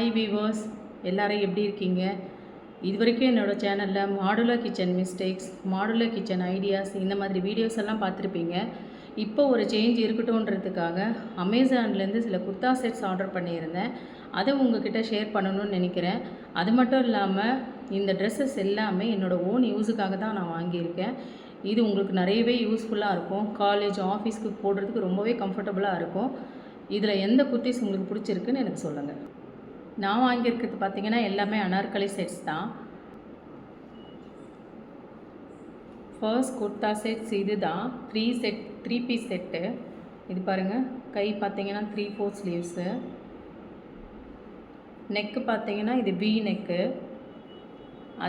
Hi viewers, எல்லோரும் எப்படி இருக்கீங்க? இது வரைக்கும் என்னோடய சேனலில் modular kitchen mistakes, modular kitchen ideas இந்த மாதிரி வீடியோஸ் எல்லாம் பார்த்துருப்பீங்க. இப்போ ஒரு சேஞ்ச் இருக்கட்டும்ன்றதுக்காக அமேசான்லேருந்து சில குர்தா செட்ஸ் ஆர்டர் பண்ணியிருந்தேன். அதை உங்ககிட்ட ஷேர் பண்ணணும்னு நினைக்கிறேன். அது மட்டும் இல்லாமல் இந்த ட்ரெஸ்ஸஸ் எல்லாமே என்னோடய ஓன் யூஸுக்காக தான் நான் வாங்கியிருக்கேன். இது உங்களுக்கு நிறையவே யூஸ்ஃபுல்லாக இருக்கும். காலேஜ், ஆஃபீஸ்க்கு போடுறதுக்கு ரொம்பவே கம்ஃபர்டபுளாக இருக்கும். இதில் எந்த குர்த்திஸ் உங்களுக்கு பிடிச்சிருக்குன்னு எனக்கு சொல்லுங்கள். நான் வாங்கியிருக்கிறது பார்த்திங்கன்னா எல்லாமே அனார்கலி செட்ஸ் தான். ஃபர்ஸ்ட் குர்தா செட்ஸ் இது தான். 3 பீஸ் செட்டு. இது பாருங்கள், கை பார்த்திங்கன்னா 3/4 ஸ்லீவ்ஸு. நெக்கு பார்த்திங்கன்னா இது வி நெக்கு.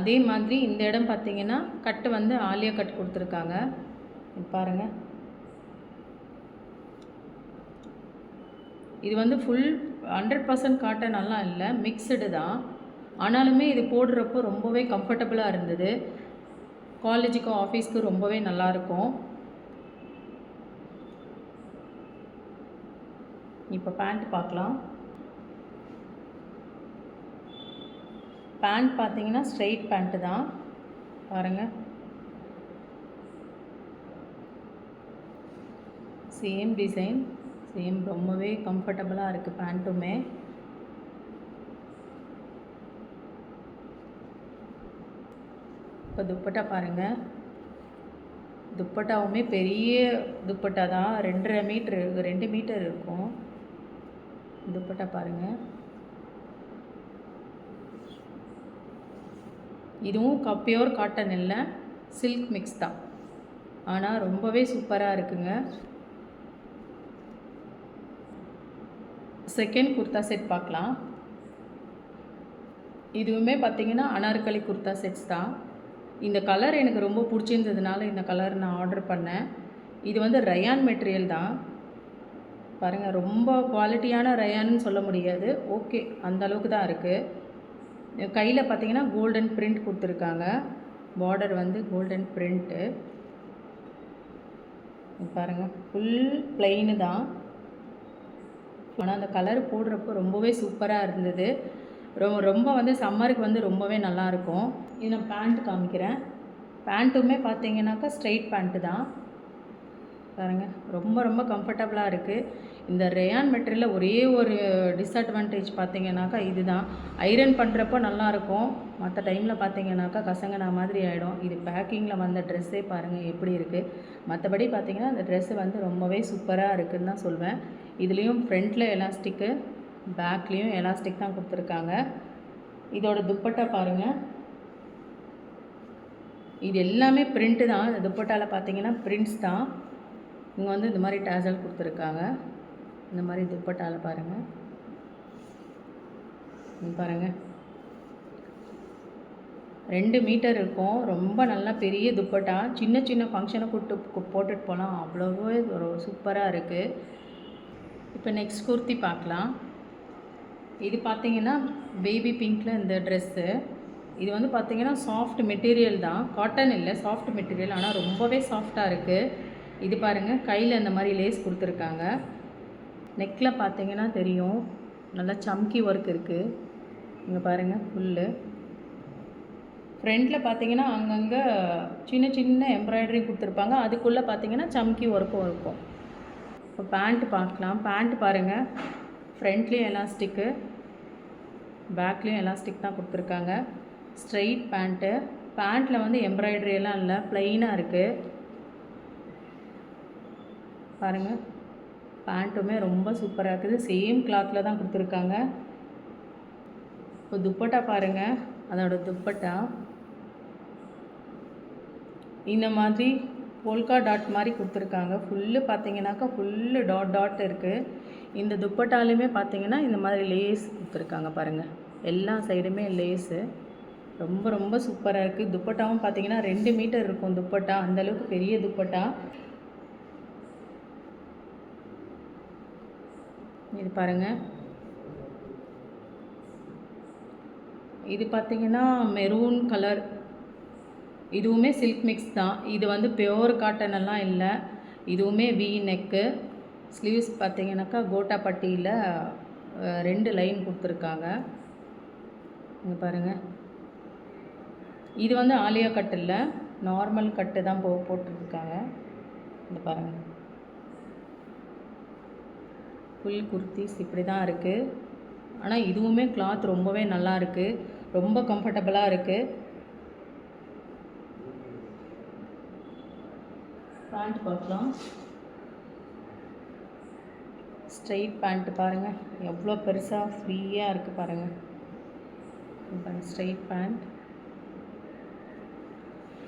அதே மாதிரி இந்த இடம் பார்த்திங்கன்னா கட்டு வந்து ஆலியா கட் கொடுத்துருக்காங்க. இது பாருங்கள், இது வந்து ஃபுல் 100% காட்டன் எல்லாம் இல்லை, மிக்சடு தான். ஆனாலுமே இது போடுறப்போ ரொம்பவே கம்ஃபர்டபுளாக இருந்தது. காலேஜுக்கும் ஆஃபீஸ்க்கு ரொம்பவே நல்லாயிருக்கும். இப்போ பேண்ட் பார்க்கலாம். பேண்ட் பார்த்தீங்கன்னா ஸ்ட்ரெயிட் பேண்ட்டு தான். பாருங்கள், சேம் டிசைன், சேம், ரொம்பவே கம்ஃபர்டபுளாக இருக்குது பேண்ட்டுமே. இப்போ துப்பட்டா பாருங்கள். துப்பட்டாவுமே பெரிய துப்பட்டா தான். 2 மீட்டர் இருக்கும் துப்பட்டா பாருங்கள். இதுவும் பியோர் காட்டன் இல்லை, சில்க் மிக்ஸ் தான். ஆனால் ரொம்பவே சூப்பராக இருக்குங்க. செகண்ட் குர்தா செட் பார்க்கலாம். இதுவுமே பார்த்திங்கன்னா அனார்கலி குர்தா செட்ஸ் தான். இந்த கலர் எனக்கு ரொம்ப பிடிச்சிருந்ததுனால இந்த கலர் நான் ஆர்டர் பண்ணேன். இது வந்து ரயான் மெட்டீரியல் தான். பாருங்கள், ரொம்ப குவாலிட்டியான ரயான்னு சொல்ல முடியாது, ஓகே அந்த அளவுக்கு தான் இருக்குது. கையில் பார்த்திங்கன்னா கோல்டன் பிரிண்ட் கொடுத்துருக்காங்க. பார்டர் வந்து கோல்டன் பிரிண்ட்டு. பாருங்கள், ஃபுல் பிளெயின் தான். ஆனால் அந்த கலர் போடுறப்போ ரொம்பவே சூப்பராக இருந்தது. ரொம்ப வந்து சம்மருக்கு வந்து ரொம்பவே நல்லாயிருக்கும். இது நான் பேண்ட் காமிக்கிறேன். பேண்ட்டுமே பார்த்தீங்கன்னாக்கா ஸ்ட்ரெயிட் பேண்ட்டு தான். பாருங்கள், ரொம்ப கம்ஃபர்டபுளாக இருக்குது. இந்த ரேயான் மெட்டீரியலில் ஒரே ஒரு டிஸ்அட்வான்டேஜ் பார்த்தீங்கன்னாக்கா இது தான். ஐரன் பண்ணுறப்போ நல்லாயிருக்கும், மற்ற டைமில் பார்த்தீங்கன்னாக்கா கசங்கனா மாதிரி ஆகிடும். இது பேக்கிங்கில் வந்த ட்ரெஸ்ஸே பாருங்கள் எப்படி இருக்குது. மற்றபடி பார்த்திங்கன்னா அந்த ட்ரெஸ்ஸு வந்து ரொம்பவே சூப்பராக இருக்குதுன்னு தான் சொல்வேன். இதுலேயும் ஃப்ரண்ட்டில் எலாஸ்டிக்கு, பேக்லேயும் எலாஸ்டிக் தான் கொடுத்துருக்காங்க. இதோட துப்பட்டா பாருங்கள், இது எல்லாமே பிரிண்ட்டு தான். இந்த துப்பட்டாவில் பார்த்தீங்கன்னா பிரிண்ட்ஸ் தான். இங்கே வந்து இந்த மாதிரி டேசல் கொடுத்துருக்காங்க. இந்த மாதிரி துப்பட்டாவில் பாருங்கள், பாருங்கள் 2 மீட்டர் இருக்கும். ரொம்ப நல்லா பெரிய துப்பட்டா. சின்ன ஃபங்க்ஷனை போட்டுட்டு போகலாம், அவ்வளோவே ஒரு சூப்பராக இருக்குது. இப்போ நெக்ஸ்ட் குர்த்தி பார்க்கலாம். இது பார்த்திங்கன்னா பேபி பிங்க்கில் இந்த ட்ரெஸ்ஸு. இது வந்து பார்த்திங்கன்னா சாஃப்ட் மெட்டீரியல் தான், காட்டன் இல்லை, சாஃப்ட் மெட்டீரியல். ஆனால் ரொம்பவே சாஃப்டாக இருக்குது. இது பாருங்கள், கையில் இந்த மாதிரி லேஸ் கொடுத்துருக்காங்க. நெக்கில் பார்த்திங்கன்னா தெரியும், நல்லா சம்கி ஒர்க் இருக்குது. இங்கே பாருங்கள், ஃபுல்லு ஃப்ரண்ட்டில் பார்த்திங்கன்னா அங்கங்கே சின்ன எம்ப்ராய்டரி கொடுத்துருப்பாங்க. அதுக்குள்ளே பார்த்திங்கன்னா சம்கி ஒர்க்கும் இருக்கும். இப்போ பேண்ட்டு பார்க்கலாம். பேண்ட்டு பாருங்கள், ஃப்ரண்ட்லேயும் எலாஸ்டிக்கு, பேக்லேயும் எலாஸ்டிக் தான் கொடுத்துருக்காங்க. Straight pant. பேண்ட்டில் வந்து எம்ப்ராய்டரி எல்லாம் இல்லை, ப்ளைனாக இருக்குது. பாருங்கள், பேண்ட்டுமே ரொம்ப சூப்பராக இருக்குது. சேம் கிளாத்தில் தான் கொடுத்துருக்காங்க. இப்போ துப்பட்டா பாருங்கள், அதோட துப்பட்டா இந்த மாதிரி போல்கா டாட் மாதிரி கொடுத்துருக்காங்க. ஃபுல்லு பார்த்திங்கனாக்கா ஃபுல்லு டாட் இருக்குது. இந்த துப்பட்டாலுமே பார்த்திங்கன்னா இந்த மாதிரி லேஸ் கொடுத்துருக்காங்க. பாருங்கள், எல்லா சைடுமே லேஸு. ரொம்ப சூப்பராக இருக்குது. துப்பட்டாவும் பார்த்திங்கன்னா 2 மீட்டர் இருக்கும் துப்பட்டா, அந்தளவுக்கு பெரிய துப்பட்டா. இது பாருங்கள், இது பார்த்திங்கன்னா மெரூன் கலர். இதுவுமே சில்க் மிக்ஸ் தான். இது வந்து பியோர் காட்டன் எல்லாம் இல்லை. இதுவுமே வி நெக்கு. ஸ்லீவ்ஸ் பார்த்திங்கனாக்கா கோட்டா பட்டியில் 2 லைன் கொடுத்துருக்காங்க. இங்கே பாருங்கள், இது வந்து ஆலியா கட் இல்லை, நார்மல் கட்டு தான் போட்டுருக்காங்க. இந்த பாருங்கள், ஃபுல் குர்த்திஸ் இப்படி தான் இருக்குது. ஆனால் இதுவுமே கிளாத் ரொம்பவே நல்லா இருக்குது, ரொம்ப கம்ஃபர்டபுளாக இருக்குது. பேண்ட் பார்க்கலாம். ஸ்ட்ரெயிட் பேண்ட்டு பாருங்கள், எவ்வளோ பெருசாக ஃப்ரீயாக இருக்குது பாருங்கள். ஸ்ட்ரெயிட் பேண்ட்,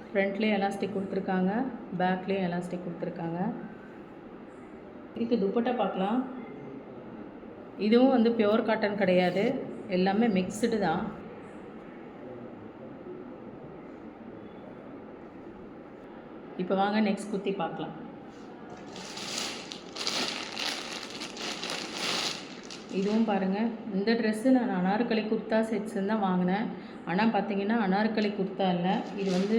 ஃப்ரண்ட்லேயும் எலாஸ்டிக் கொடுத்துருக்காங்க, பேக்லேயும் எலாஸ்டிக் கொடுத்துருக்காங்க. இதுக்கு துப்பட்டா பார்க்கலாம். இதுவும் வந்து பியோர் காட்டன் கிடையாது, எல்லாமே மிக்ஸ்டு தான். இப்போ வாங்க நெக்ஸ்ட் குர்த்தி பார்க்கலாம். இதுவும் பாருங்கள், இந்த ட்ரெஸ்ஸு நான் அனார்கலி குர்த்தா செட்ஸுன்னு தான் வாங்கினேன். ஆனால் பார்த்தீங்கன்னா அனார்கலி குர்த்தா இல்லை, இது வந்து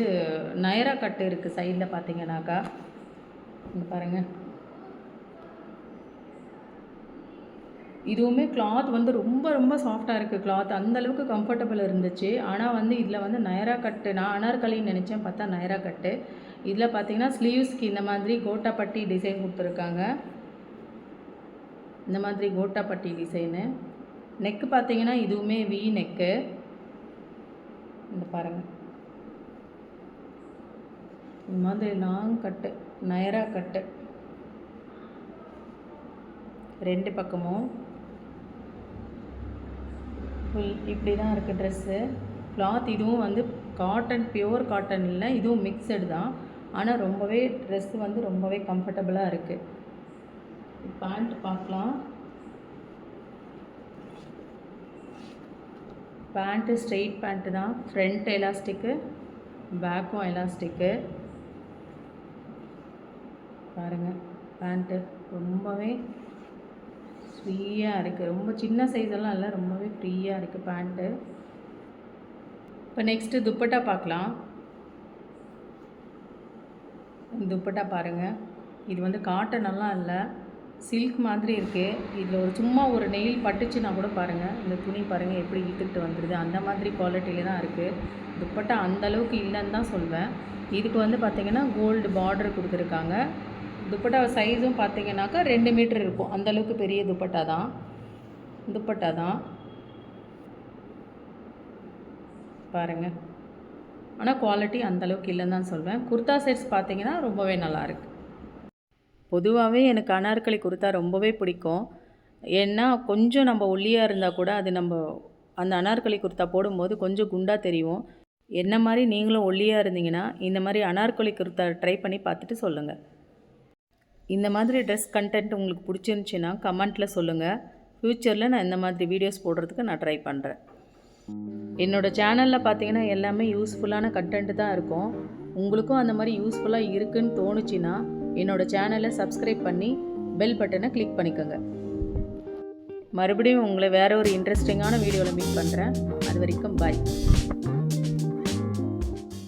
நயரா கட்டு இருக்குது சைடில் பார்த்தீங்கன்னாக்கா. இங்கே பாருங்கள், இதுவுமே கிளாத் வந்து ரொம்ப ரொம்ப சாஃப்டாக இருக்குது. கிளாத் அந்தளவுக்கு கம்ஃபர்டபுள் இருந்துச்சு. ஆனால் வந்து இதில் வந்து நயரா கட்டு, நான் அனார்கலின்னு நினச்சேன், பார்த்தா நயரா கட்டு. இதில் பார்த்தீங்கன்னா ஸ்லீவ்ஸ்க்கு இந்த மாதிரி கோட்டாப்பட்டி டிசைன் கொடுத்துருக்காங்க. இந்த மாதிரி கோட்டாப்பட்டி டிசைனு. நெக்கு பார்த்தீங்கன்னா இதுவுமே வி நெக்கு. இந்த பாருங்கள், இந்த மாதிரி லாங் கட்டு, நயரா கட்டு, ரெண்டு பக்கமும் ஃபுல் இப்படி தான் இருக்குது ட்ரெஸ்ஸு. கிளாத் இதுவும் வந்து காட்டன், பியோர் காட்டன் இல்லை, இதுவும் மிக்சடு தான். ஆனால் ரொம்பவே ட்ரெஸ்ஸு வந்து ரொம்பவே கம்ஃபர்டபுளாக இருக்குது. பேண்ட் பார்க்கலாம். பேண்ட்டு ஸ்ட்ரெயிட் பேண்ட்டு தான், ஃப்ரண்ட் எலாஸ்டிக்கு, பேக்கும் எலாஸ்டிக்கு. பாருங்கள், பேண்ட்டு ரொம்பவே ஃப்ரீயாக இருக்குது, ரொம்ப சின்ன சைஸெல்லாம் இல்லை, ரொம்பவே ஃப்ரீயாக இருக்குது பேண்ட்டு. இப்போ நெக்ஸ்ட்டு துப்பட்டா பார்க்கலாம். துப்பட்டா பாருங்கள், இது வந்து காட்டனெல்லாம் இல்லை, சில்க் மாதிரி இருக்குது. இதில் ஒரு சும்மா ஒரு நெயில் பட்டுச்சுன்னா கூட பாருங்கள், இந்த துணி பாருங்கள் எப்படி இழுத்துக்கிட்டு வந்துடுது, அந்த மாதிரி குவாலிட்டியில் தான் இருக்குது. துப்பட்டா அந்தளவுக்கு இல்லைன்னு தான் சொல்வேன். இதுக்கு வந்து பார்த்திங்கன்னா கோல்டு பார்டர் கொடுத்துருக்காங்க. துப்பட்டா சைஸும் பார்த்திங்கனாக்கா 2 மீட்டர் இருக்கும், அந்தளவுக்கு பெரிய துப்பட்டா தான் பாருங்கள். ஆனால் குவாலிட்டி அந்தளவுக்கு இல்லைன்னு தான் சொல்வேன். குர்தா செட்ஸ் பார்த்திங்கன்னா ரொம்பவே நல்லாயிருக்கு. பொதுவாகவே எனக்கு அனார்கலி குர்தா ரொம்பவே பிடிக்கும். ஏன்னா கொஞ்சம் நம்ம ஒல்லியாக இருந்தால் கூட அது நம்ம அந்த அனார்கலி குர்தா போடும்போது கொஞ்சம் குண்டாக தெரியும். என்ன மாதிரி நீங்களும் ஒல்லியாக இருந்தீங்கன்னா இந்த மாதிரி அனார்கலி குர்தா ட்ரை பண்ணி பார்த்துட்டு சொல்லுங்கள். இந்த மாதிரி ட்ரெஸ் கண்டென்ட் உங்களுக்கு பிடிச்சிருந்துச்சின்னா கமெண்ட்டில் சொல்லுங்கள். ஃப்யூச்சரில் நான் இந்த மாதிரி வீடியோஸ் போடுறதுக்கு நான் ட்ரை பண்ணுறேன். என்னோடய சேனலில் பார்த்தீங்கன்னா எல்லாமே யூஸ்ஃபுல்லான கண்டென்ட்டு தான் இருக்கும். உங்களுக்கும் அந்த மாதிரி யூஸ்ஃபுல்லாக இருக்குதுன்னு தோணுச்சுன்னா என்னோடய சேனலை சப்ஸ்கிரைப் பண்ணி பெல் பட்டனை கிளிக் பண்ணிக்கோங்க. மறுபடியும் உங்களை வேறு ஒரு இன்ட்ரெஸ்டிங்கான வீடியோவில் மீட் பண்ணுறேன். அது வரைக்கும் பாய்.